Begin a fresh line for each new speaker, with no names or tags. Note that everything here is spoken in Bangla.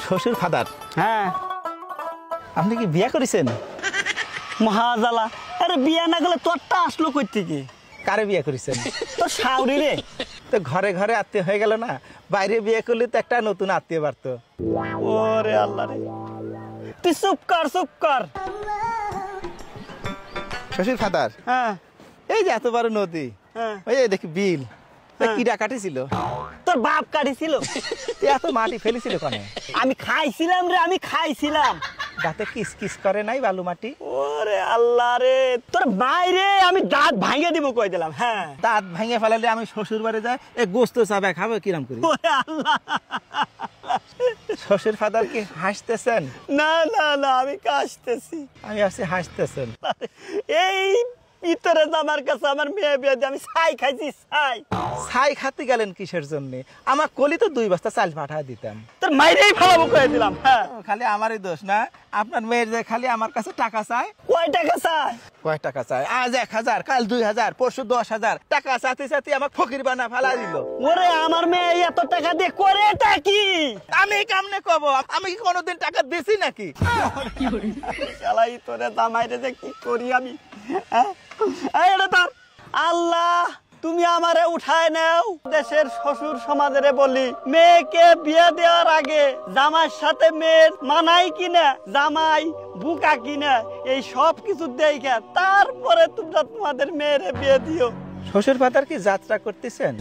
শ্বশুর ফাদার।
হ্যাঁ।
আপনি কি বিয়ে করেছেন?
মহাজালা। আরে বিয়ে না গেলে তোরটা আসলো কই থেকে?
কারে বিয়ে করেছেন?
তোর শাউরি রে।
তো ঘরে ঘরে আত্মীয় হয়ে গেল না, বাইরে বিয়ে করলে তো একটা নতুন আত্মীয় বাড়তো।
ওরে আল্লাহ রে, তুই চুপ কর চুপ কর।
শ্বশুর ফাদার,
হ্যাঁ
এই যে এত বড় নদী,
হ্যাঁ
ওই যে দেখি বিল, কিডা কাটিছিল?
তোর বাপ কাটিছিল।
এত মাটি ফেলেছিল কেন?
আমি খাইছিলাম রে, আমি খাইছিলাম।
দাঁতে কিস কিস করে নাই বালু মাটি?
ওরে আল্লাহ রে, তোর বাইরে আমি দাঁত ভাঙে দিব কই দিলাম। হ্যাঁ,
দাঁত ভাঙে ফেলালে আমি শ্বশুর বাড়ি যাই, এ গোস্ত চাবে খাবো কিরাম করি?
ওরে আল্লাহ।
শ্বশুর ফাদার কি হাসতেছেন?
না না না, আমি কাশতেছি।
আমি আসছি হাসতেছেন।
এই ভিতরে আমার কাছে আমার মেয়ে বিয়ে দিয়ে আমি ছাই খাইছি, ছাই।
ছাই খাতে গেলেন কিসের জন্য? আমার কলি তো 2 বস্তা চাল পাঠা দিতাম।
তোর মাইরেই ফেলাবো কয়ে দিলাম। হ্যাঁ,
খালি আমারই দোষ না, আপনার মেয়ের যে খালি আমার কাছে টাকা চায়।
কয় টাকা চাই?
কয় টাকা চায়? আজ 1000, কাল 2000, পরশু 10,000 টাকা চাতে চাতে আমার ফকির বানা ফেলা দিল।
ওরে আমার মেয়ে এত টাকা দিয়ে করেটা কি?
আমি কেমনে কব? আমি কি কোনোদিন টাকা দিছি নাকি?
শালাই তোরে জামাইরে যে কি করি আমি। হ্যাঁ, এই রে তোর আল্লাহ, তুমি আমারে উঠায় নাও। দেশের শ্বশুর সমাজের বলি, মেয়েকে বিয়ে দেওয়ার আগে জামাইয়ের সাথে মেয়ের মানাই কিনা, জামাই বুকা কিনা, এই সব কিছু দেখে তারপরে তোমরা তোমাদের মেয়েরে বিয়ে দিও।
শ্বশুর ফাদার কি যাত্রা করতেছেন?